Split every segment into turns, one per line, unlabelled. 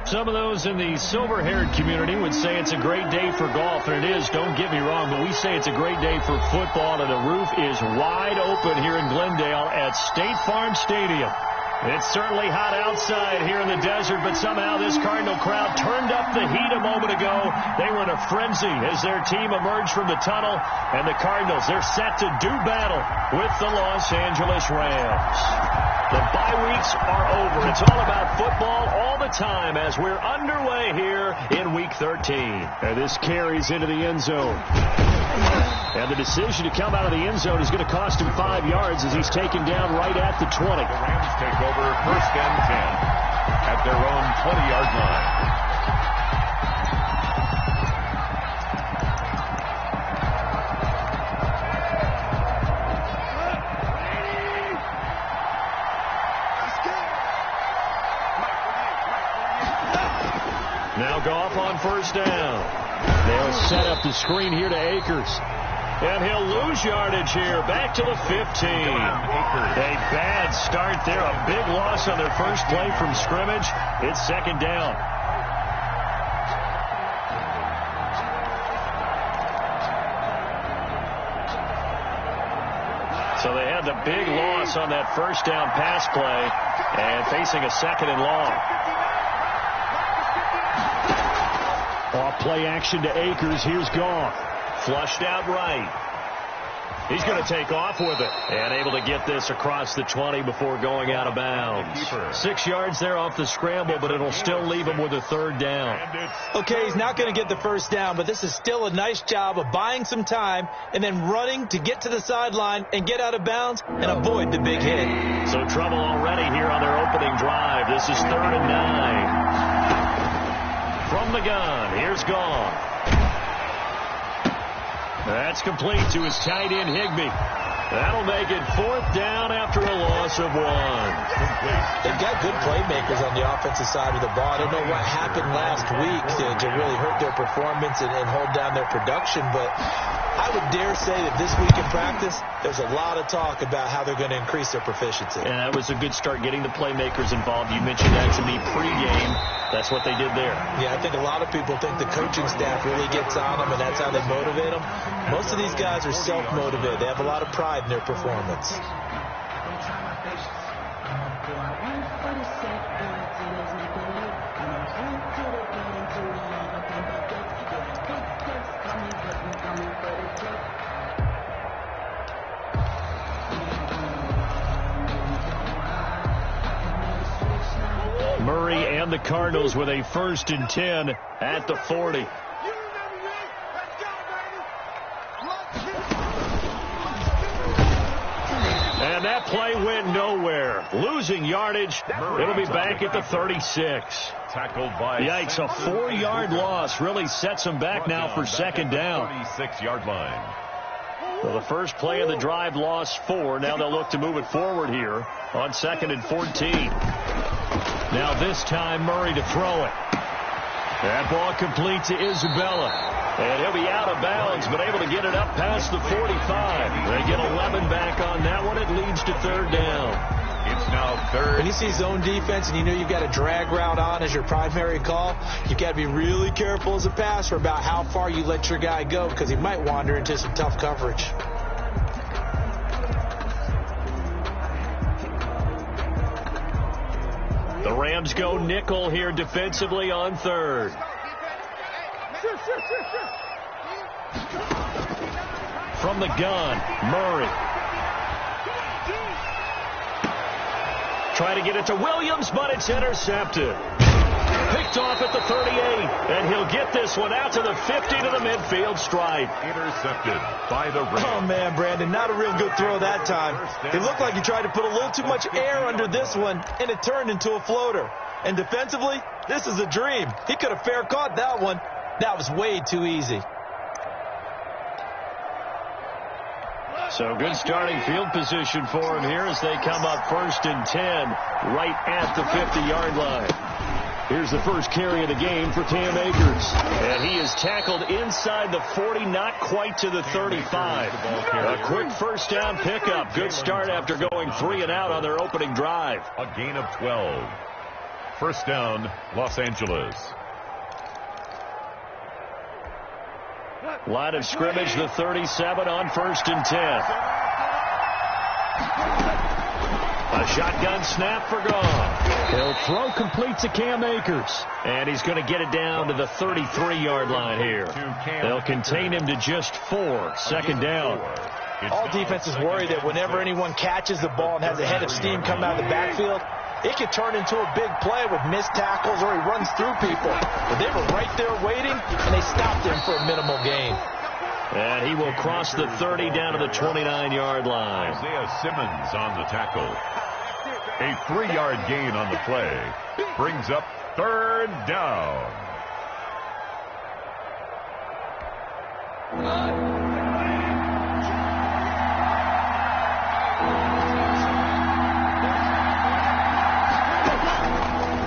Some of those in the silver-haired community would say it's a great day for golf, and it is, don't get me wrong, but we say it's a great day for football, and the roof is wide open here in Glendale at State Farm Stadium. It's certainly hot outside here in the desert, but somehow this Cardinal crowd turned up the heat a moment ago. They were in a frenzy as their team emerged from the tunnel, and the Cardinals, they're set to do battle with the Los Angeles Rams. The bye weeks are over. It's all about football all the time as we're underway here in Week 13. And this carries into the end zone. And the decision to come out of the end zone is going to cost him 5 yards as he's taken down right at the 20.
The Rams take over 1st and 10 at their own 20-yard line.
Now Goff on 1st down. They'll set up the screen here to Akers. And he'll lose yardage here. Back to the 15. A bad start there. A big loss on their first play from scrimmage. It's 2nd down. So they had the big loss on that 1st down pass play and facing a 2nd and long. Off play action to Akers. Here's Goff. Flushed out right. He's going to take off with it. And able to get this across the 20 before going out of bounds. 6 yards there off the scramble, but it'll still leave him with a 3rd down.
Okay, he's not going to get the 1st down, but this is still a nice job of buying some time and then running to get to the sideline and get out of bounds and avoid the big hit.
So trouble already here on their opening drive. This is 3rd and 9. From the gun, here's Goff. That's complete to his tight end, Higbee. That'll make it 4th down after a loss of 1.
They've got good playmakers on the offensive side of the ball. I don't know what happened last week to really hurt their performance and hold down their production, but I would dare say that this week in practice, there's a lot of talk about how they're going to increase their proficiency.
And that was a good start getting the playmakers involved. You mentioned that to me pregame. That's what they did there.
Yeah, I think a lot of people think the coaching staff really gets on them, and that's how they motivate them. Most of these guys are self-motivated. They have a lot of pride in their performance.
Murray and the Cardinals with a 1st and 10 at the 40. And that play went nowhere. Losing yardage. It'll be back at the 36.
Tackled by
yikes, a 4-yard loss really sets them back now for 2nd down.
36-yard line.
Well, the first play of the drive lost 4. Now they'll look to move it forward here on 2nd and 14. Now this time Murray to throw it. That ball complete to Isabella. And he'll be out of bounds, but able to get it up past the 45. They get 11 back on that one. It leads to 3rd down.
It's now 3rd.
When you see zone defense and you know you've got a drag route on as your primary call, you've got to be really careful as a passer about how far you let your guy go because he might wander into some tough coverage.
The Rams go nickel here defensively on 3rd. From the gun, Murray. Try to get it to Williams, but it's intercepted. Picked off at the 38, and he'll get this one out to the 50 to the midfield stripe.
Intercepted by the Rams.
Oh, man, Brandon, not a real good throw that time. It looked like he tried to put a little too much air under this one, and it turned into a floater. And defensively, this is a dream. He could have fair caught that one. That was way too easy.
So good starting field position for him here as they come up 1st and 10 right at the 50-yard line. Here's the first carry of the game for Cam Akers. And he is tackled inside the 40, not quite to the 35. A quick 1st down pickup. Good start after going 3 and out on their opening drive.
A gain of 12. First down, Los Angeles.
Line of scrimmage, the 37 on 1st and 10. A shotgun snap for Goff. He'll throw complete to Cam Akers. And he's going to get it down to the 33-yard line here. They'll contain him to just 4. Second down.
All defenses worry that whenever anyone catches the ball and has a head of steam come out of the backfield, it could turn into a big play with missed tackles or he runs through people. But they were right there waiting, and they stopped him for a minimal gain.
And he will cross the 30 down to the 29-yard line.
Isaiah Simmons on the tackle. A 3-yard gain on the play. Brings up third down.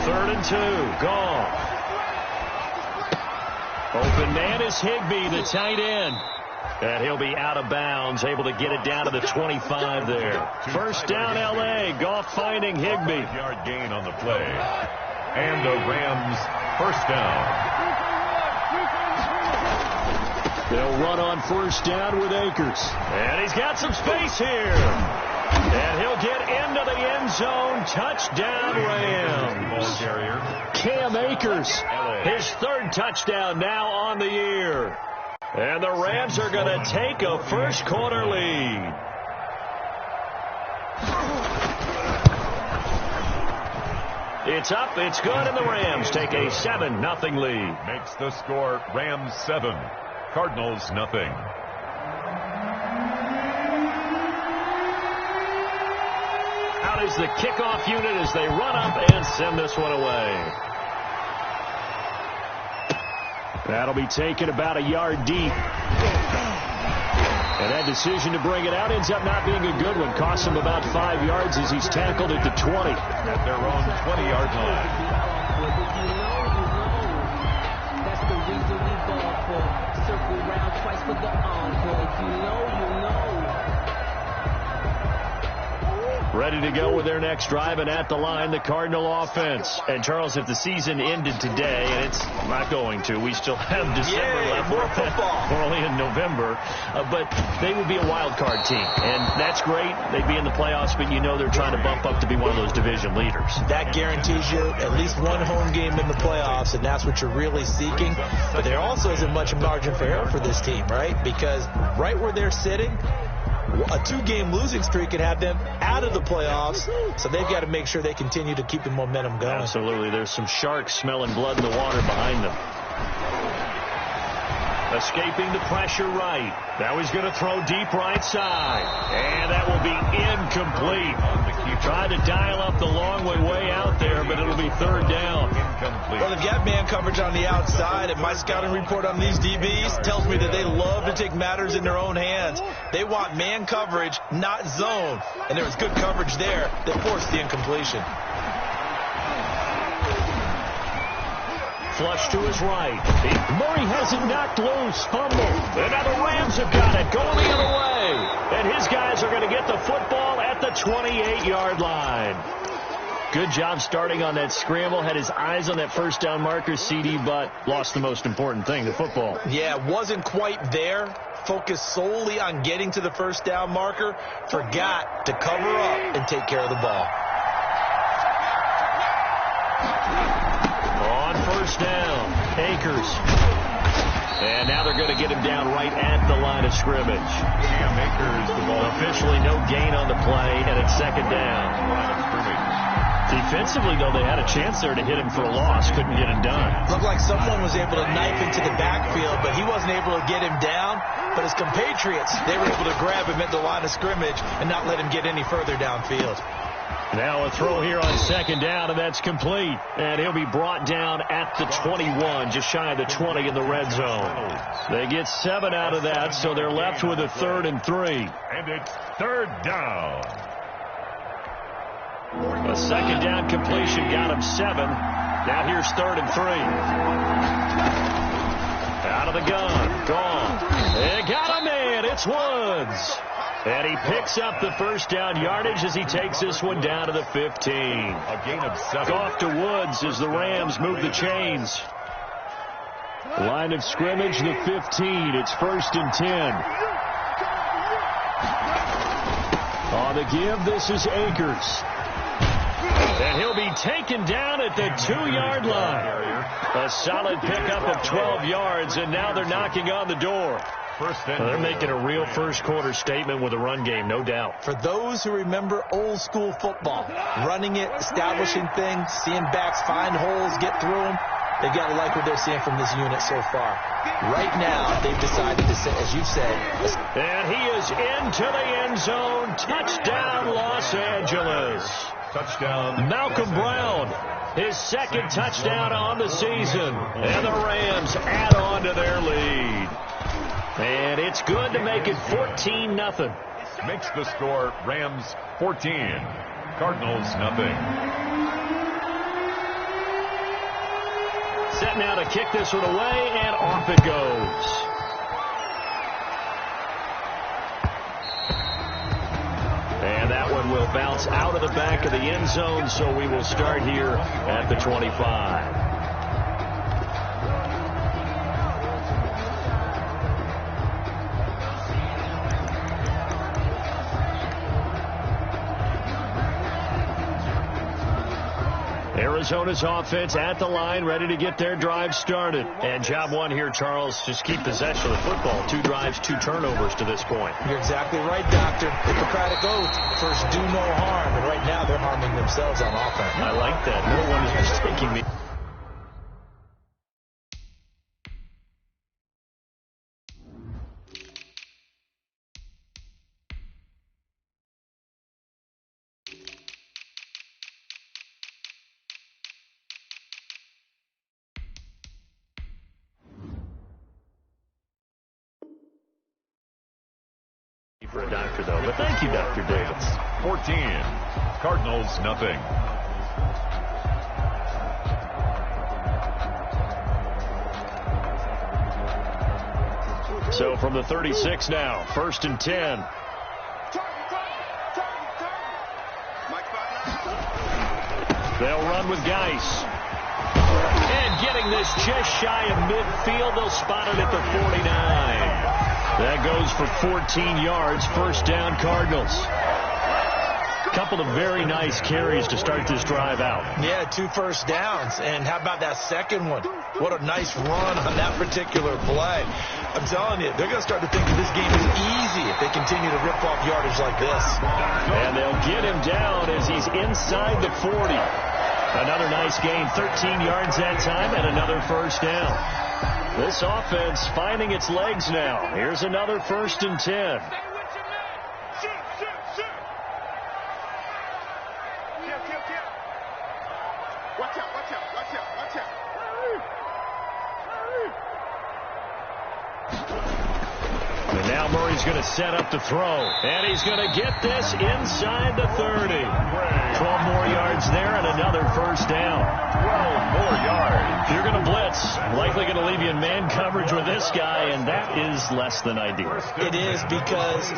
Third and 2. Goff. Open man is Higbee, the tight end. And he'll be out of bounds, able to get it down to the 25 there. First down, L.A. Goff finding Higbee.
5-yard gain on the play. And the Rams first down.
They'll run on first down with Akers. And he's got some space here. And he'll get into the end zone. Touchdown, Rams. Cam Akers, his 3rd touchdown now on the year. And the Rams are going to take a first-quarter lead. It's up, it's good, and the Rams take a 7-0 lead.
Makes the score Rams 7, Cardinals nothing.
Out is the kickoff unit as they run up and send this one away. That'll be taken about a yard deep. And that decision to bring it out ends up not being a good one. Costs him about 5 yards as he's tackled at the 20.
At their own 20-yard line.
That's the reason we ball for. Circle round twice for the encore. If you know, you know.
Ready to go with their next drive, and at the line, the Cardinal offense. And, Charles, if the season ended today, and it's not going to, we still have December left.
More football.
We're only in November. But they would be a wild card team, and that's great. They'd be in the playoffs, but you know they're trying to bump up to be one of those division leaders.
That guarantees you at least one home game in the playoffs, and that's what you're really seeking. But there also isn't much margin for error for this team, right? Because right where they're sitting, a 2-game losing streak could have them out of the playoffs, so they've got to make sure they continue to keep the momentum going.
Absolutely. There's some sharks smelling blood in the water behind them. Escaping the pressure right. Now he's going to throw deep right side. And that will be incomplete. Tried to dial up the long way out there, but it'll be third down.
Well, they've got man coverage on the outside, and my scouting report on these DBs tells me that they love to take matters in their own hands. They want man coverage, not zone. And there was good coverage there that forced the incompletion.
Flush to his right. Murray has it knocked loose. Fumble. And now the Rams have got it. Going the other way. And his guys are going to get the football at the 28-yard line. Good job starting on that scramble. Had his eyes on that first down marker, CD, but lost the most important thing, the football.
Yeah, wasn't quite there. Focused solely on getting to the first down marker. Forgot to cover up and take care of the ball.
On first down, Akers. And now they're going to get him down right at the line of scrimmage.
Cam Akers, the ball.
Officially no gain on the play, and it's second down.
Line of scrimmage.
Defensively, though, they had a chance there to hit him for a loss. Couldn't get it done.
Looked like someone was able to knife into the backfield, but he wasn't able to get him down. But his compatriots, they were able to grab him at the line of scrimmage and not let him get any further downfield.
Now a throw here on second down, and that's complete. And he'll be brought down at the 21, just shy of the 20 in the red zone. They get 7 out of that, so they're left with a 3rd and 3.
And it's third down.
A second down completion got him 7. Now here's 3rd and 3. Out of the gun. Gone. They got him in. It's Woods. And he picks up the first down yardage as he takes this one down to the 15.
A gain of 7.
Off to Woods as the Rams move the chains. Line of scrimmage, the 15. It's 1st and 10. On the give, this is Akers. And he'll be taken down at the 2-yard line. A solid pickup of 12 yards, and now they're knocking on the door. They're making a real first-quarter statement with a run game, no doubt.
For those who remember old-school football, running it, establishing things, seeing backs find holes, get through them, they've got to like what they're seeing from this unit so far. Right now, they've decided to say, as you said.
And he is into the end zone. Touchdown, Los Angeles.
Touchdown.
Malcolm Brown, his second touchdown on the season. And the Rams add on to their lead. And it's good to make it 14-0.
Makes the score Rams 14, Cardinals nothing.
Set now to kick this one away, and off it goes. And that one will bounce out of the back of the end zone, so we will start here at the 25. Arizona's offense at the line, ready to get their drive started. And job one here, Charles, just keep possession of the football. 2 drives, 2 turnovers to this point.
You're exactly right, Doctor. Hippocratic oath. First, do no harm. And right now, they're harming themselves on offense.
I like that. No one is mistaking me. For a doctor, though. But thank you, Dr. Davis.
14, Cardinals nothing.
So from the 36 now, 1st and 10. They'll run with Geis. And getting this just shy of midfield, they'll spot it at the 49. That goes for 14 yards, 1st down Cardinals. Couple of very nice carries to start this drive out.
Yeah, 2 first downs. And how about that second one? What a nice run on that particular play. I'm telling you, they're going to start to think that this game is easy if they continue to rip off yardage like this.
And they'll get him down as he's inside the 40. Another nice gain, 13 yards that time, and another 1st down. This offense finding its legs now. Here's another 1st and 10. And now Murray's going to set up to throw. And he's going to get this inside the 30. 12 more yards there and another 1st down.
12 more yards.
You're going to blitz. Likely going to leave you in man coverage with this guy, and that is less than ideal.
It is, because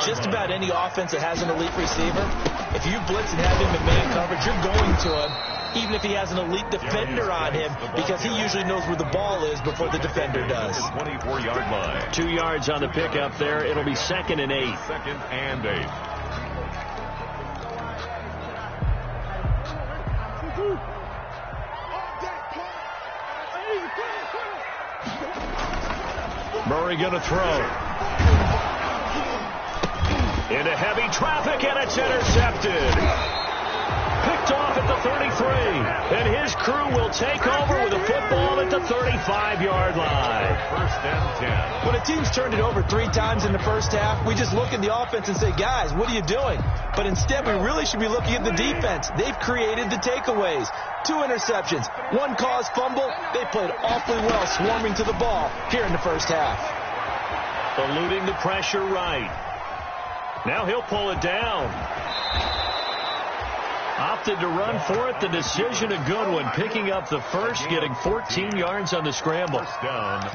just about any offense that has an elite receiver, if you blitz and have him in man coverage, you're going to him, even if he has an elite defender on him, because he usually knows where the ball is before the defender does.
24-yard line.
2 yards on the pickup there. It'll be 2nd and 8.
2nd and 8.
Murray going to throw. Into heavy traffic, and it's intercepted. Picked off at the 33. And his crew will take over with a football at the 35-yard line.
1st and 10.
When a team's turned it over 3 times in the first half, we just look at the offense and say, guys, what are you doing? But instead, we really should be looking at the defense. They've created the takeaways. 2 interceptions, 1 caused fumble. They played awfully well swarming to the ball here in the first half.
Eluding the pressure right. Now he'll pull it down. Opted to run for it. The decision a good one. Picking up the first, getting 14 yards on the scramble.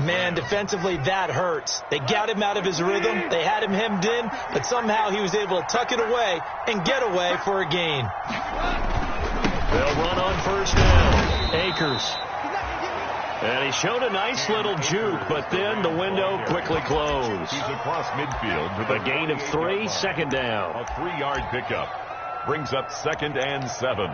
Man, defensively, that hurts. They got him out of his rhythm. They had him hemmed in, but somehow he was able to tuck it away and get away for a gain.
They'll run on first down. Akers. And he showed a nice little juke, but then the window quickly closed.
He's across midfield with
a gain of 3, second down.
A 3-yard pickup. Brings up 2nd and 7.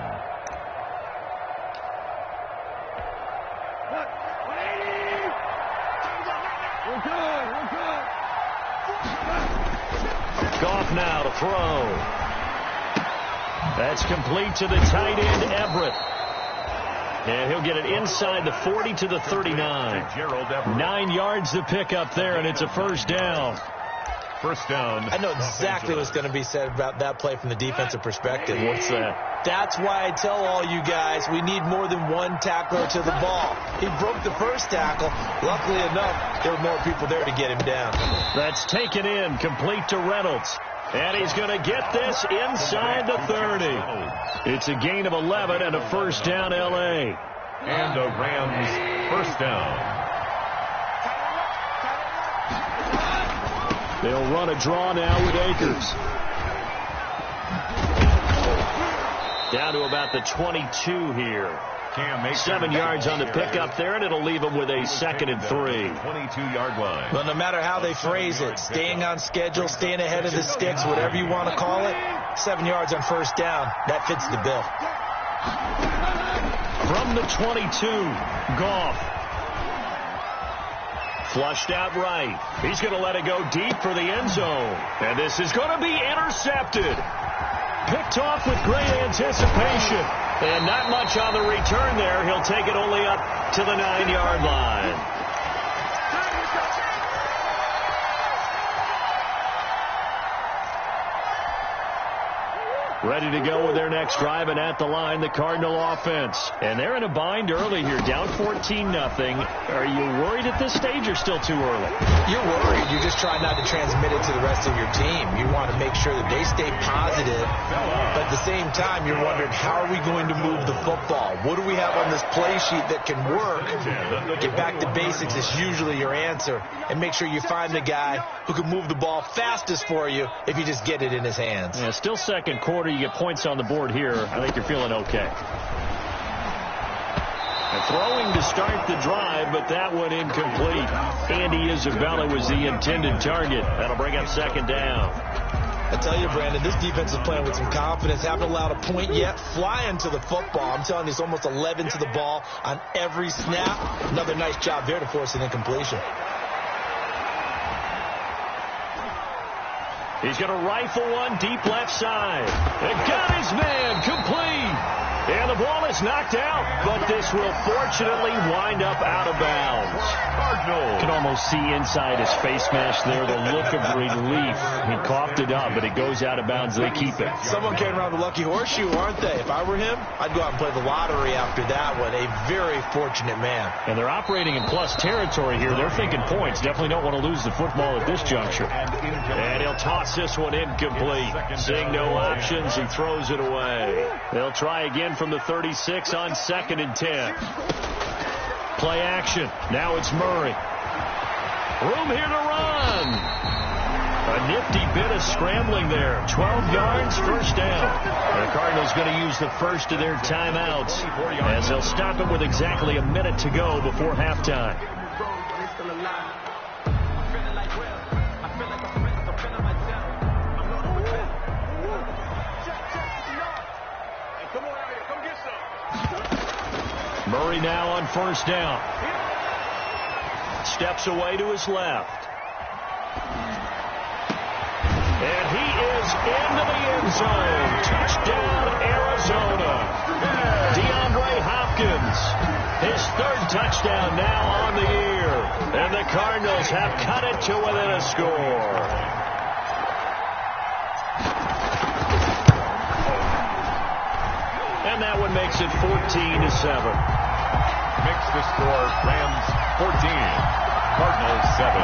Goff now to throw. That's complete to the tight end, Everett. And he'll get it inside the 40 to the 39. 9 yards to pick up there, and it's a first down.
First down.
I know exactly what's going to be said about that play from the defensive perspective.
What's that?
That's why I tell all you guys we need more than one tackler to the ball. He broke the first tackle. Luckily enough, there were more people there to get him down.
That's taken in, complete to Reynolds. And he's going to get this inside the 30. It's a gain of 11 and a first down, L.A.
And a Rams first down.
They'll run a draw now with Akers. Down to about the 22 here. 7 yards on the pickup there, and it'll leave them with a 2nd and 3.
22-yard line.
Well, no matter how they phrase it, staying on schedule, staying ahead of the sticks, whatever you want to call it, 7 yards on first down, that fits the bill.
From the 22, Goff. Flushed out right. He's going to let it go deep for the end zone. And this is going to be intercepted. Picked off with great anticipation. And not much on the return there. He'll take it only up to the 9-yard line. Ready to go with their next drive, and at the line, the Cardinal offense. And they're in a bind early here, down 14-0. Are you worried at this stage or still too early?
You're worried. You just try not to transmit it to the rest of your team. You want to make sure that they stay positive, but at the same time, you're wondering, how are we going to move the football? What do we have on this play sheet that can work? Get back to basics is usually your answer, and make sure you find the guy who can move the ball fastest for you if you just get it in his hands.
Yeah, still second quarter. You get points on the board here. I think you're feeling okay. And throwing to start the drive, but that one incomplete. Andy Isabella was the intended target. That'll bring up 2nd down.
I tell you, Brandon, this defense is playing with some confidence. Haven't allowed a point yet. Flying to the football. I'm telling you, it's almost 11 to the ball on every snap. Another nice job there to force an incompletion.
He's going to rifle one deep left side. And got his man complete. And the ball is knocked out, but this will fortunately wind up out of bounds. You can almost see inside his face mask there the look of relief. He coughed it up, but it goes out of bounds. They keep it.
Someone carrying around the lucky horseshoe, aren't they? If I were him, I'd go out and play the lottery after that one. A very fortunate man.
And they're operating in plus territory here. They're thinking points. Definitely don't want to lose the football at this juncture. And he'll toss this one incomplete. Seeing no options, he throws it away. They'll try again from the 36 on 2nd and 10. Play action. Now it's Murray. Room here to run. A nifty bit of scrambling there. 12 yards, first down. The Cardinals going to use the first of their timeouts as they'll stop it with exactly a minute to go before halftime. Murray now on first down. Steps away to his left. And he is into the end zone. Touchdown, Arizona. DeAndre Hopkins. His 3rd touchdown now on the year. And the Cardinals have cut it to within a score. And that one makes it 14-7.
Makes the score Rams 14, Cardinals 7.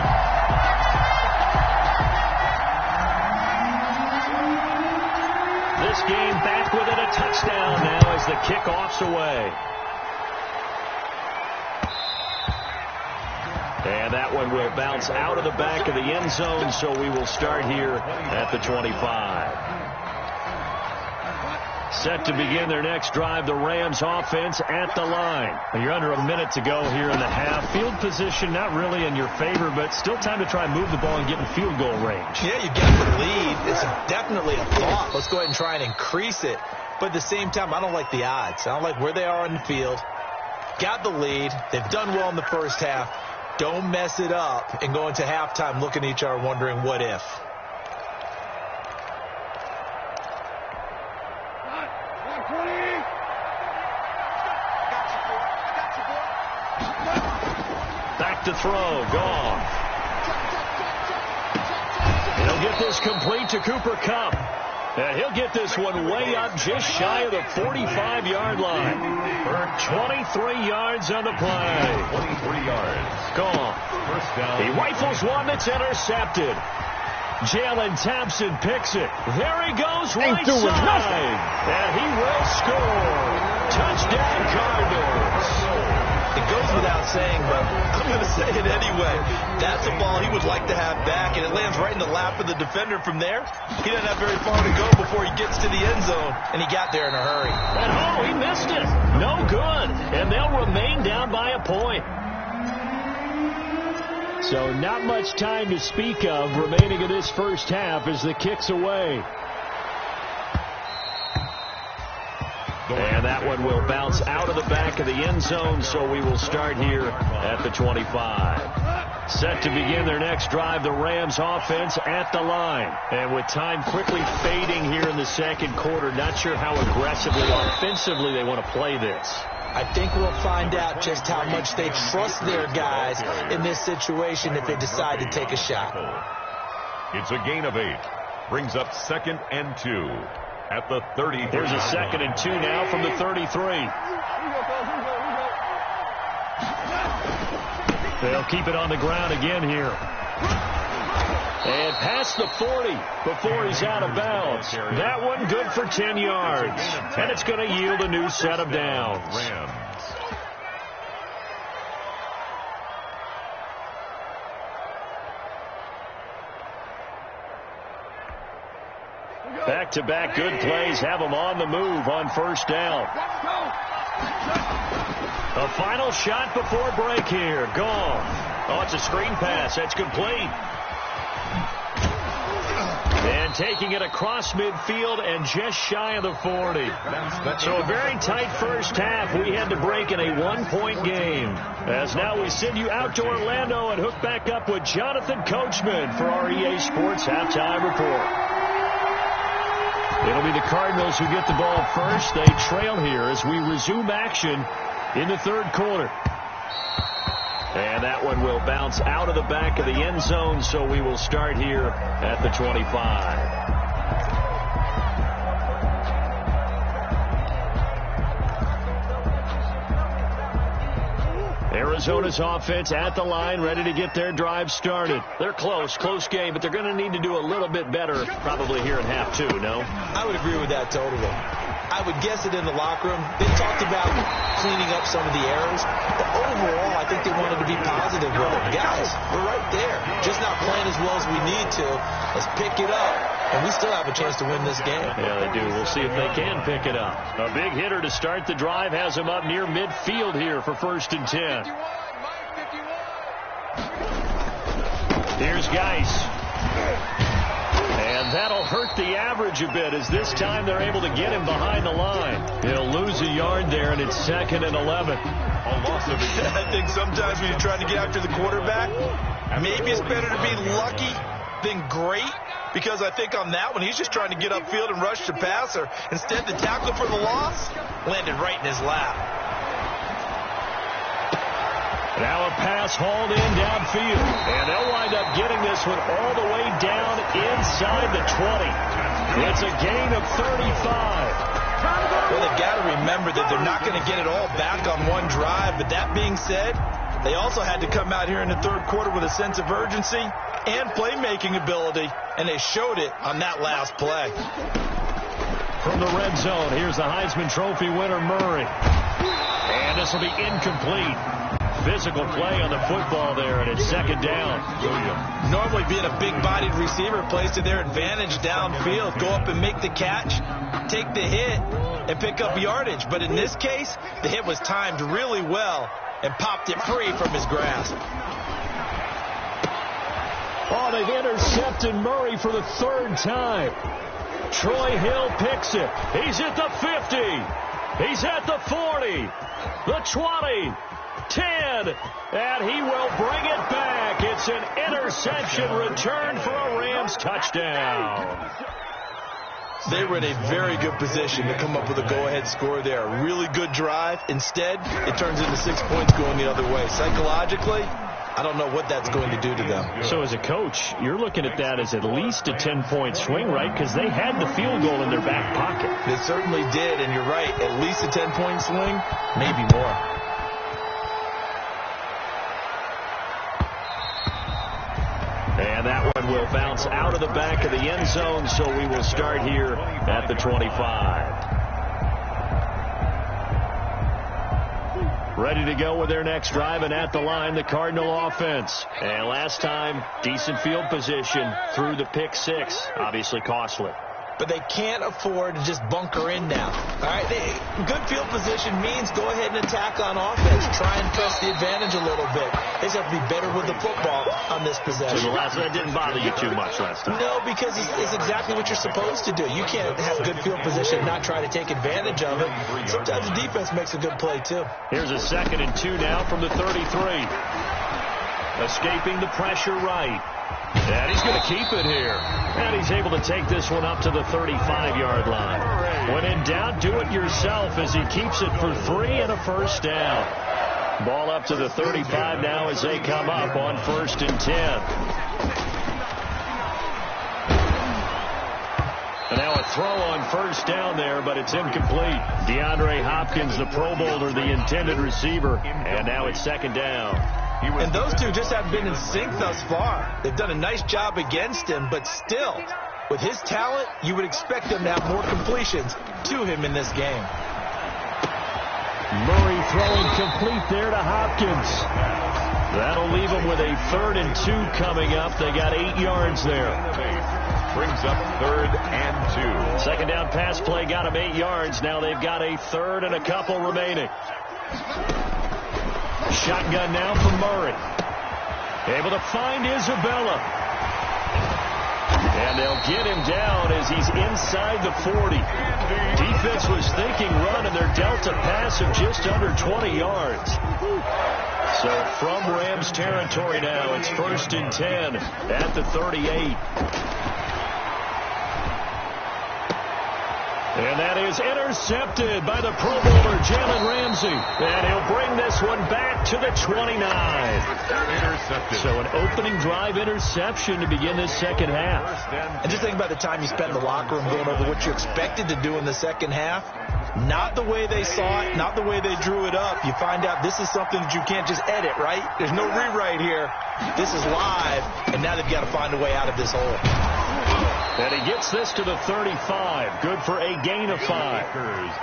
this game back with it, a touchdown now as the kickoff's away. And that one will bounce out of the back of the end zone, so we will start here at the 25. Set to begin their next drive, the Rams offense at the line. You're under a minute to go here in the half. Field position not really in your favor, but still time to try and move the ball and get in field goal range.
Yeah, you get the lead. It's definitely a thought. Let's go ahead and try and increase it. But at the same time, I don't like the odds. I don't like where they are on the field. Got the lead. They've done well in the first half. Don't mess it up and go into halftime looking at each other wondering what if.
Back to throw. Gone. He'll get this complete to Cooper Kupp. And he'll get this one way up just shy of the 45-yard line. For 23 yards on the play.
23 yards.
Gone.
First down.
He rifles one that's intercepted. Jalen Thompson picks it. There he goes right side. And he will score. Touchdown Cardinals.
It goes without saying, but I'm going to say it anyway. That's a ball he would like to have back, and it lands right in the lap of the defender from there. He doesn't have very far to go before he gets to the end zone, and he got there in a hurry.
And oh, he missed it. No good. And they'll remain down by a point. So not much time to speak of remaining in this first half as the kick's away. And that one will bounce out of the back of the end zone, so we will start here at the 25. Set to begin their next drive, the Rams offense at the line. And with time quickly fading here in the second quarter, not sure how aggressively, offensively they want to play this.
I think we'll find out just how much they trust their guys in this situation if they decide to take a shot.
It's a gain of 8. Brings up 2nd and 2. At the 30.
There's a 2nd and 2 now from the 33. They'll keep it on the ground again here. And past the 40 before he's out of bounds. That one good for 10 yards. And it's going to yield a new set of downs.
Rams.
Back-to-back good plays have them on the move on first down. A final shot before break here. Gone. Oh, it's a screen pass. That's complete. And taking it across midfield and just shy of the 40. So a very tight first half. We had to break in a one-point game. As now we send you out to Orlando and hook back up with Jonathan Coachman for our EA Sports Halftime Report. It'll be the Cardinals who get the ball first. They trail here as we resume action in the third quarter. And that one will bounce out of the back of the end zone, so we will start here at the 25. Arizona's offense at the line, ready to get their drive started. They're close game, but they're going to need to do a little bit better probably here in half two, no?
I would agree with that totally. I would guess it in the locker room. They talked about cleaning up some of the errors, but overall, I think they wanted to be positive with it. Guys, we're right there. Just not playing as well as we need to. Let's pick it up, and we still have a chance to win this game.
Yeah, they do. We'll see if they can pick it up. A big hitter to start the drive has them up near midfield here for 1st and 10. Here's Geis. And that'll hurt the average a bit as this time they're able to get him behind the line. He'll lose a yard there, and it's 2nd and 11.
I think sometimes when you're trying to get after the quarterback, maybe it's better to be lucky than great, because I think on that one, he's just trying to get upfield and rush the passer. Instead, the tackle for the loss landed right in his lap.
Now a pass hauled in downfield, and they'll wind up getting this one all the way down inside the 20. It's a gain of 35.
Well, they've got to remember that they're not going to get it all back on one drive, but that being said, they also had to come out here in the third quarter with a sense of urgency and playmaking ability, and they showed it on that last play.
From the red zone, here's the Heisman Trophy winner, Murray. And this will be incomplete. Physical play on the football there, and it's second down.
Normally being a big-bodied receiver plays to their advantage downfield. Go up and make the catch, take the hit, and pick up yardage. But in this case, the hit was timed really well and popped it free from his grasp.
Oh, they've intercepted Murray for the third time. Troy Hill picks it. He's at the 50. He's at the 40. The 20. 10. And he will bring it back. It's an interception return for a Rams touchdown.
They were in a very good position to come up with a go-ahead score there. A really good drive. Instead, it turns into 6 points going the other way. Psychologically, I don't know what that's going to do to them.
So as a coach, you're looking at that as at least a 10-point swing, right? Because they had the field goal in their back pocket.
They certainly did, and you're right. At least a 10-point swing, maybe more.
And that one will bounce out of the back of the end zone, so we will start here at the 25. Ready to go with their next drive, and at the line, the Cardinal offense. And last time, decent field position through the pick six. Obviously costly.
But they can't afford to just bunker in now. All right, good field position means go ahead and attack on offense. Try and press the advantage a little bit. They just have to be better with the football on this possession.
So the last one didn't bother you too much last time.
No, because it's exactly what you're supposed to do. You can't have good field position and not try to take advantage of it. Sometimes the defense makes a good play, too.
Here's a 2nd and 2 now from the 33. Escaping the pressure right. And he's going to keep it here. And he's able to take this one up to the 35-yard line. When in doubt, do it yourself as he keeps it for 3 and a first down. Ball up to the 35 now as they come up on 1st and 10. And now a throw on first down there, but it's incomplete. DeAndre Hopkins, the Pro Bowler, the intended receiver. And now it's 2nd down.
And those two just haven't been in sync thus far. They've done a nice job against him, but still, with his talent, you would expect them to have more completions to him in this game.
Murray throwing complete there to Hopkins. That'll leave them with a 3rd and 2 coming up. They got 8 yards there.
Brings up 3rd and 2.
2nd down pass play got them 8 yards. Now they've got a 3rd and a couple remaining. Shotgun now for Murray. Able to find Isabella. And they'll get him down as he's inside the 40. Defense was thinking run, and they're dealt a pass of just under 20 yards. So from Rams territory now, it's 1st and 10 at the 38. And that is intercepted by the Pro Bowler, Jalen Ramsey. And he'll bring this one back to the 29.
Intercepted.
So an opening drive interception to begin this second half.
And just think about the time you spent in the locker room going over what you expected to do in the second half. Not the way they saw it, not the way they drew it up. You find out this is something that you can't just edit, right? There's no rewrite here. This is live, and now they've got to find a way out of this hole.
And he gets this to the 35. Good for a gain of 5.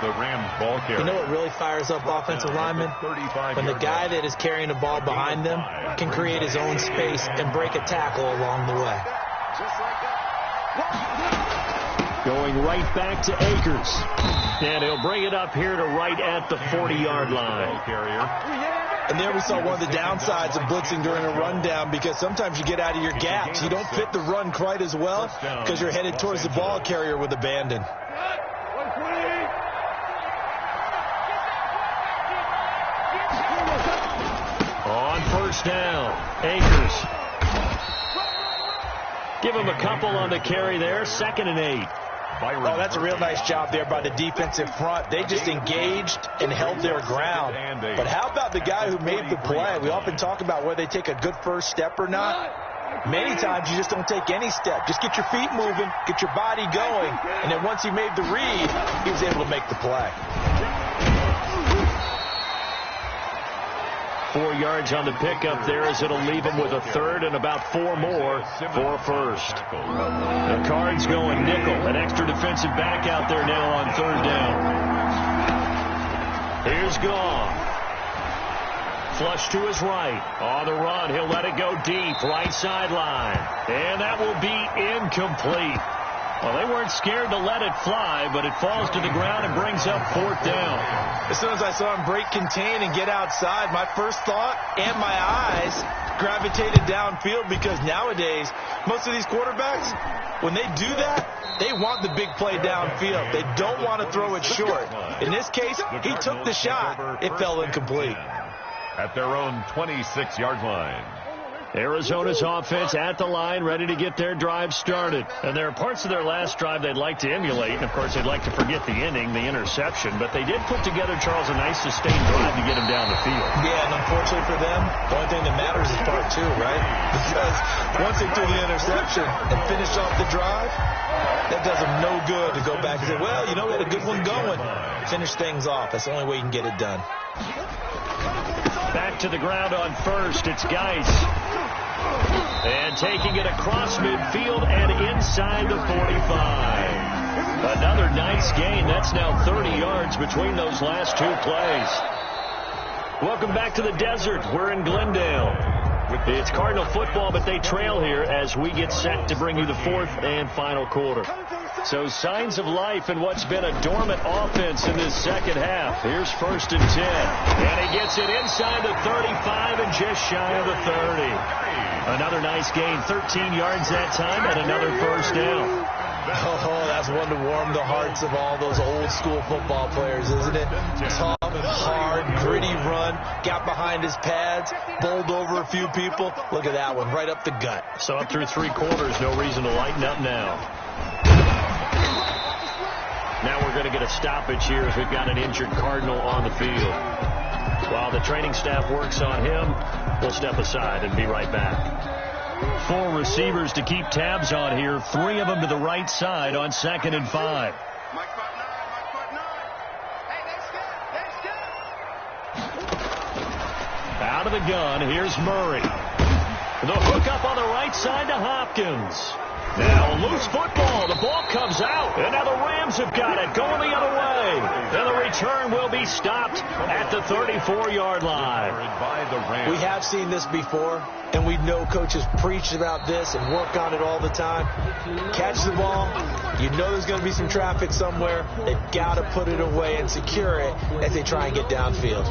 The Rams ball carrier.
You know what really fires up offensive linemen? When the guy that is carrying the ball behind them can create his own space and break a tackle along the way.
Going right back to Akers. And he'll bring it up here to right at the 40-yard line.
And there we saw one of the downsides of blitzing during a rundown, because sometimes you get out of your gaps. You don't fit the run quite as well because you're headed towards the ball carrier with abandon.
On 1st down, Akers. Give him a couple on the carry there. 2nd and 8.
Oh, that's a real nice job there by the defensive front. They just engaged and held their ground. But how about the guy who made the play? We often talk about whether they take a good first step or not. Many times you just don't take any step. Just get your feet moving, get your body going, and then once he made the read, he was able to make the play.
4 yards on the pickup there, as it'll leave him with a third and about 4 more for first. The Cards going nickel. An extra defensive back out there now on third down. Here's Goff. Flush to his right. On the run, he'll let it go deep. Right sideline. And that will be incomplete. Well, they weren't scared to let it fly, but it falls to the ground and brings up fourth down.
As soon as I saw him break contain and get outside, my first thought and my eyes gravitated downfield, because nowadays, most of these quarterbacks, when they do that, they want the big play downfield. They don't want to throw it short. In this case, he took the shot. It fell incomplete.
At their own 26-yard line.
Arizona's offense at the line, ready to get their drive started. And there are parts of their last drive they'd like to emulate. And, of course, they'd like to forget the inning, the interception. But they did put together, Charles, a nice sustained drive to get him down the field.
Yeah, and unfortunately for them, the only thing that matters is part 2, right? Because once they threw the interception and finished off the drive, that does them no good to go back and say, well, you know, we had a good one going. Finish things off. That's the only way you can get it done.
Back to the ground on first. It's Geis. And taking it across midfield and inside the 45. Another nice gain. That's now 30 yards between those last 2 plays. Welcome back to the desert. We're in Glendale. It's Cardinal football, but they trail here as we get set to bring you the 4th and final quarter. So signs of life in what's been a dormant offense in this second half. Here's 1st and 10. And he gets it inside the 35 and just shy of the 30. Another nice gain, 13 yards that time, and another first down.
Oh, that's one to warm the hearts of all those old school football players, isn't it? Tough, hard, gritty run, got behind his pads, bowled over a few people. Look at that one, right up the gut.
So up through 3 quarters, no reason to lighten up now. Now we're going to get a stoppage here as we've got an injured Cardinal on the field. While the training staff works on him, we'll step aside and be right back. 4 receivers to keep tabs on here. 3 of them to the right side on 2nd and 5. Out of the gun, here's Murray. The hook up on the right side to Hopkins. Now loose football. The ball comes out. And now the Rams have got it. Going the other way. And the return will be stopped at the 34-yard line.
We have seen this before, and we know coaches preach about this and work on it all the time. Catch the ball. You know there's going to be some traffic somewhere. They've got to put it away and secure it as they try and get downfield.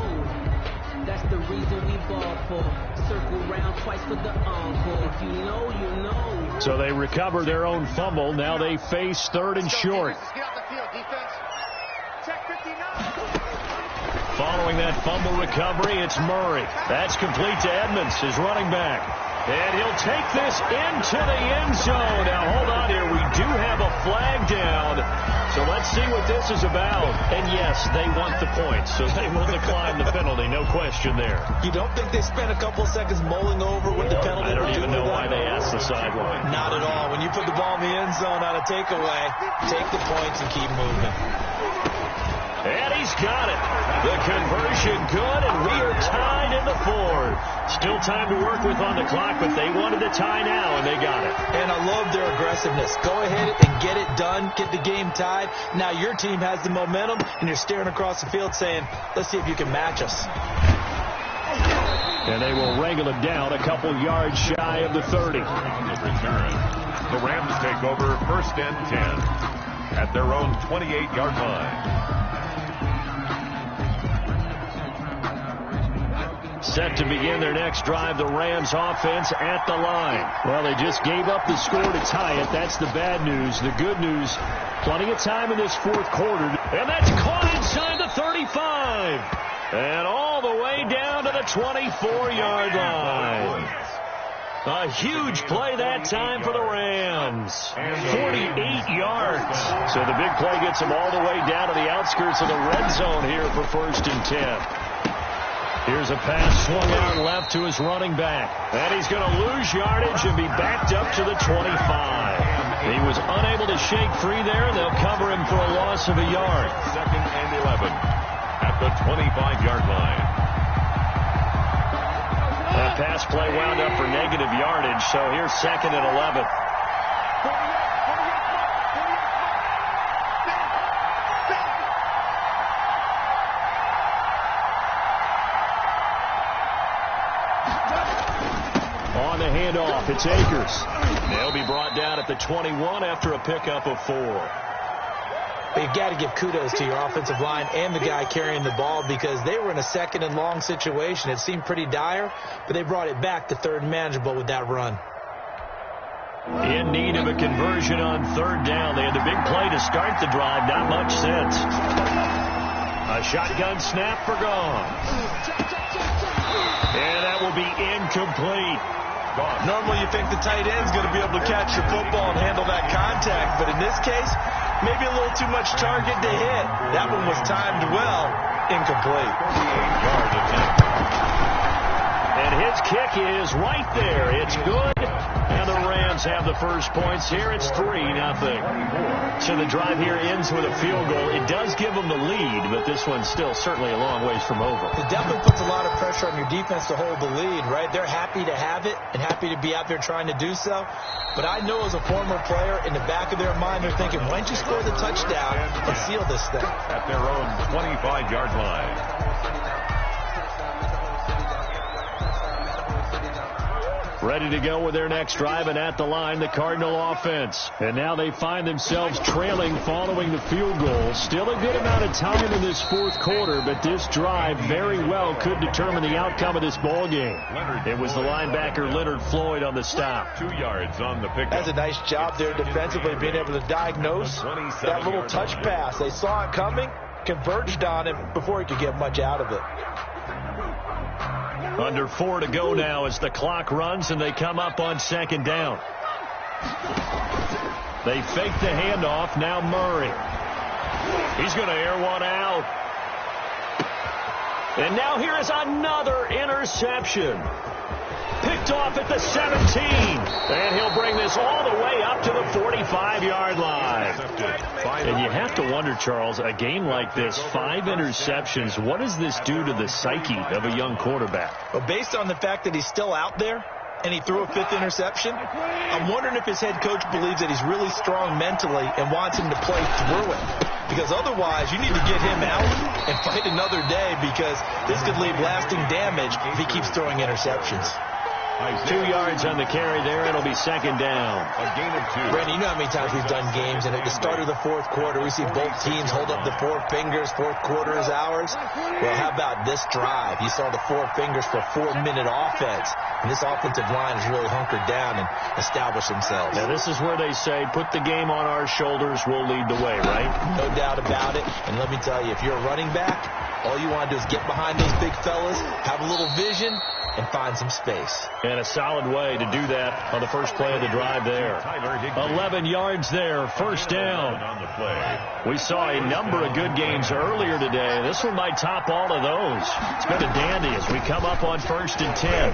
That's the reason we ball for. Circle round twice for the encore. If you know, you know.
So they recover their own fumble. Now they face 3rd and short. Following that fumble recovery, it's Murray. That's complete to Edmonds, his running back. And he'll take this into the end zone. Now, hold on here. We do have a flag down. So let's see what this is about. And, yes, they want the points, so they will decline the penalty. No question there.
You don't think they spent a couple seconds mulling over what the penalty
I don't
would
even
do
know
with
why
that?
they asked the sideline.
Not at all. When you put the ball in the end zone on a takeaway, take the points and keep moving.
And he's got it. The conversion good, and we are tied in the 4th. Still time to work with on the clock, but they wanted the tie now, and they got it.
And I love their aggressiveness. Go ahead and get it done. Get the game tied. Now your team has the momentum, and you're staring across the field saying, let's see if you can match us.
And they will wrangle it down a couple yards shy of the 30.
The Rams take over 1st and 10 at their own 28-yard line.
Set to begin their next drive, the Rams offense at the line. Well, they just gave up the score to tie it. That's the bad news. The good news, plenty of time in this 4th quarter. And that's caught inside the 35. And all the way down to the 24-yard line. A huge play that time for the Rams. 48 yards. So the big play gets them all the way down to the outskirts of the red zone here for 1st and 10. Here's a pass swung out left to his running back. And he's going to lose yardage and be backed up to the 25. He was unable to shake free there. They'll cover him for a loss of a yard.
2nd and 11 at the 25-yard line.
pass play wound up for negative yardage, so here's 2nd and 11. On the handoff, it's Akers. They'll be brought down at the 21 after a pickup of 4.
You've got to give kudos to your offensive line and the guy carrying the ball because they were in a 2nd and long situation. It seemed pretty dire, but they brought it back to 3rd and manageable with that run.
In need of a conversion on 3rd down. They had the big play to start the drive. Not much sense. A shotgun snap for gone. And that will be incomplete.
Normally you think the tight end's going to be able to catch your football and handle that contact, but in this case, maybe a little too much target to hit. That one was timed well. Incomplete.
And his kick is right there. It's good. And the Rams have the first points here. It's 3-0. So the drive here ends with a field goal. It does give them the lead, but this one's still certainly a long ways from over.
It definitely puts a lot of pressure on your defense to hold the lead, right? They're happy to have it and happy to be out there trying to do so. But I know as a former player, in the back of their mind, they're thinking, why don't you score the touchdown and seal this thing?
At their own 25-yard line.
Ready to go with their next drive, and at the line, the Cardinal offense. And now they find themselves trailing following the field goal. Still a good amount of time in this 4th quarter, but this drive very well could determine the outcome of this ball game. It was the linebacker Leonard Floyd on the stop.
2 yards on the pickup.
That's a nice job there defensively, being able to diagnose that little touch pass. They saw it coming, converged on him before he could get much out of it.
Under 4 to go now as the clock runs and they come up on 2nd down. They fake the handoff. Now Murray. He's going to air one out. And now here is another interception. Picked off at the 17. And he'll bring this all the way up to the 45-yard line. And you have to wonder, Charles, a game like this, 5 interceptions, what does this do to the psyche of a young quarterback?
Well, based on the fact that he's still out there and he threw a 5th interception, I'm wondering if his head coach believes that he's really strong mentally and wants him to play through it. Because otherwise, you need to get him out and fight another day because this could leave lasting damage if he keeps throwing interceptions.
2 yards on the carry there. It'll be 2nd down.
A gain of 2.
Brandon, you know how many times we've done games, and at the start of the 4th quarter, we see both teams hold up the 4 fingers. 4th quarter is ours. Well, how about this drive? You saw the 4 fingers for 4-minute offense, and this offensive line has really hunkered down and established themselves.
Now, this is where they say, put the game on our shoulders, we'll lead the way, right?
No doubt about it. And let me tell you, if you're a running back, all you want to do is get behind those big fellas, have a little vision, and find some space.
And a solid way to do that on the first play of the drive there. 11 yards there, 1st down.
On the play.
We saw a number of good games earlier today. This one might top all of those. It's been a dandy as we come up on 1st and 10.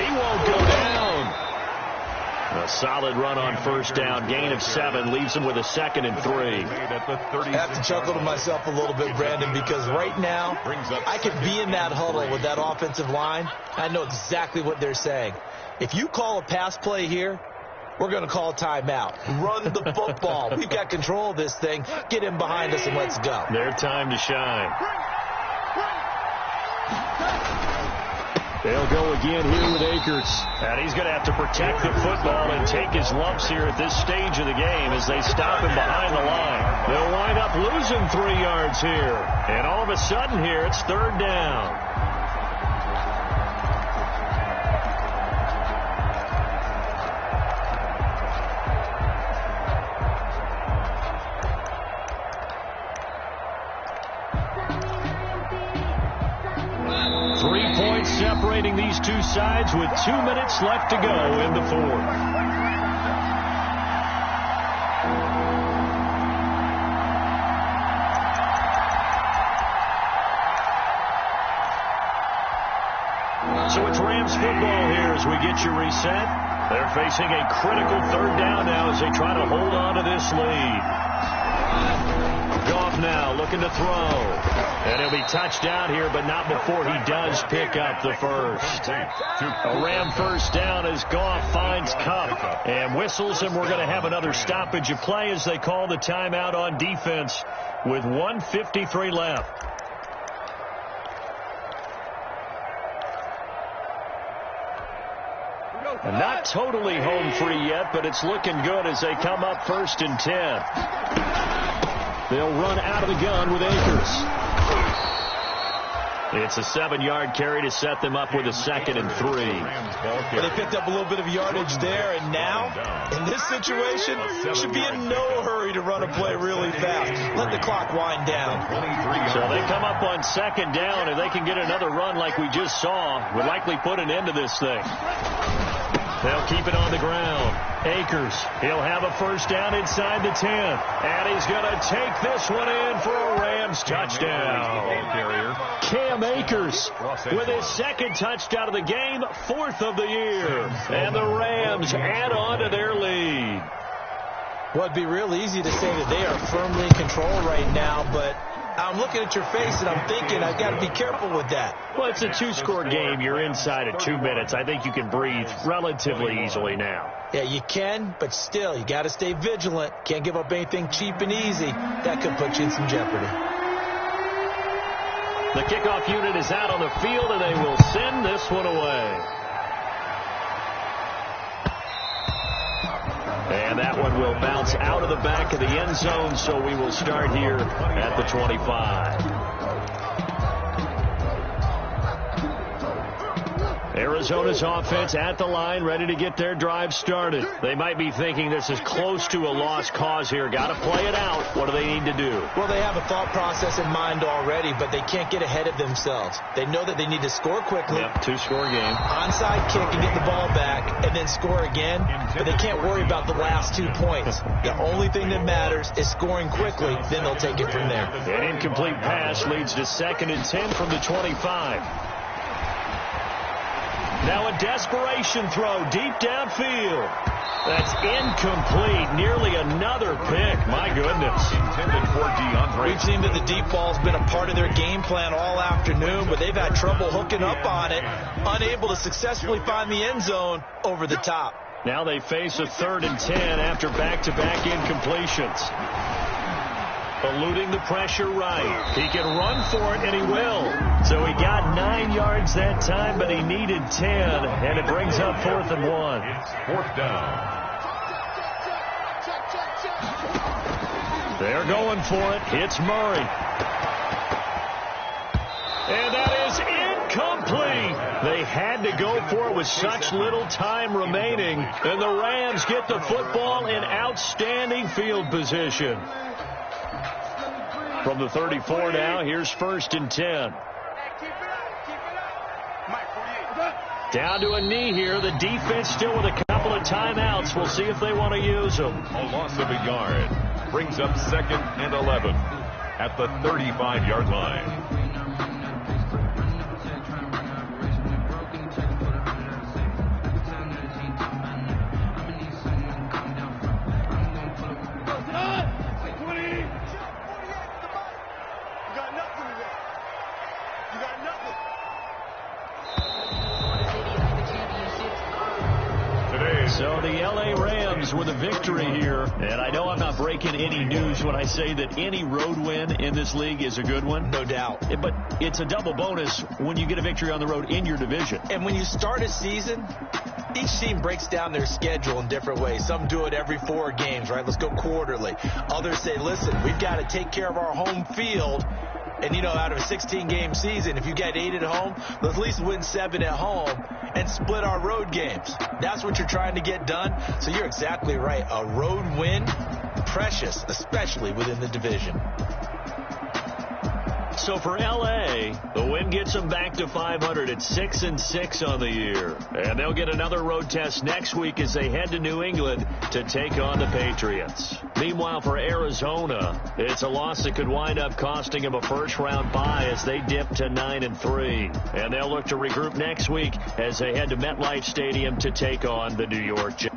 He won't go down. A solid run on 1st down. Gain of 7 leaves him with a 2nd and 3.
I have to chuckle to myself a little bit, Brandon, because right now I could be in that huddle with that offensive line. I know exactly what they're saying. If you call a pass play here, we're going to call a timeout. Run the football. We've got control of this thing. Get him behind us and let's go.
Their time to shine. They'll go again here with Akers. And he's going to have to protect the football and take his lumps here at this stage of the game as they stop him behind the line. They'll wind up losing 3 yards here. And all of a sudden here, it's 3rd down. Separating these two sides with 2 minutes left to go in the 4th. So it's Rams football here as we get you reset. They're facing a critical 3rd down now as they try to hold on to this lead. Goff now looking to throw. And he'll be touched down here, but not before he does pick up the first. A Ram first down as Goff finds Kupp and whistles, and we're going to have another stoppage of play as they call the timeout on defense with 1:53 left. And not totally home free yet, but it's looking good as they come up 1st and 10. They'll run out of the gun with Akers. It's a 7-yard carry to set them up with a 2nd and 3.
Well, they picked up a little bit of yardage there, and now, in this situation, should be in no hurry to run a play really fast. Let the clock wind down.
So they come up on 2nd down, and they can get another run like we just saw. Would likely put an end to this thing. They'll keep it on the ground. Akers, he'll have a first down inside the 10. And he's going to take this one in for a Rams touchdown. Cam Akers with his 2nd touchdown of the game, 4th of the year. And the Rams add on to their lead.
Well, it'd be real easy to say that they are firmly in control right now, but I'm looking at your face and I'm thinking I've got to be careful with that.
Well, it's a 2-score game. You're inside of 2 minutes. I think you can breathe relatively easily now.
Yeah, you can, but still, you got to stay vigilant. Can't give up anything cheap and easy. That could put you in some jeopardy.
The kickoff unit is out on the field, and they will send this one away. And that one will bounce out of the back of the end zone, so we will start here at the 25. Arizona's offense at the line, ready to get their drive started. They might be thinking this is close to a lost cause here. Got to play it out. What do they need to do?
Well, they have a thought process in mind already, but they can't get ahead of themselves. They know that they need to score quickly.
Yep, 2-score game.
Onside kick and get the ball back and then score again, but they can't worry about the last 2 points. The only thing that matters is scoring quickly, then they'll take it from there.
An incomplete pass leads to 2nd and 10 from the 25. Now a desperation throw deep downfield. That's incomplete. Nearly another pick. My goodness.
Intended for DeAndre.
We've seen that the deep ball's been a part of their game plan all afternoon, but they've had trouble hooking up on it, unable to successfully find the end zone over the top.
Now they face a 3rd and 10 after back-to-back incompletions. Eluding the pressure right. He can run for it, and he will. So he got 9 yards that time, but he needed 10, and it brings up 4th and 1.
It's 4th down.
They're going for it. It's Murray. And that is incomplete. They had to go for it with such little time remaining, and the Rams get the football in outstanding field position. From the 34 now, here's 1st and 10. Down to a knee here. The defense still with a couple of timeouts. We'll see if they want to use them.
A loss of a yard. Brings up 2nd and 11 at the 35-yard line.
So the L.A. Rams with a victory here. And I know I'm not breaking any news when I say that any road win in this league is a good one.
No doubt.
But it's a double bonus when you get a victory on the road in your division.
And when you start a season, each team breaks down their schedule in different ways. Some do it every 4 games, right? Let's go quarterly. Others say, listen, we've got to take care of our home field. And, you know, out of a 16-game season, if you get 8 at home, let's at least win 7 at home and split our road games. That's what you're trying to get done. So you're exactly right. A road win, precious, especially within the division.
So for L.A., the win gets them back to 500 at 6-6 on the year. And they'll get another road test next week as they head to New England to take on the Patriots. Meanwhile, for Arizona, it's a loss that could wind up costing them a first-round bye as they dip to 9-3. And they'll look to regroup next week as they head to MetLife Stadium to take on the New York Jets.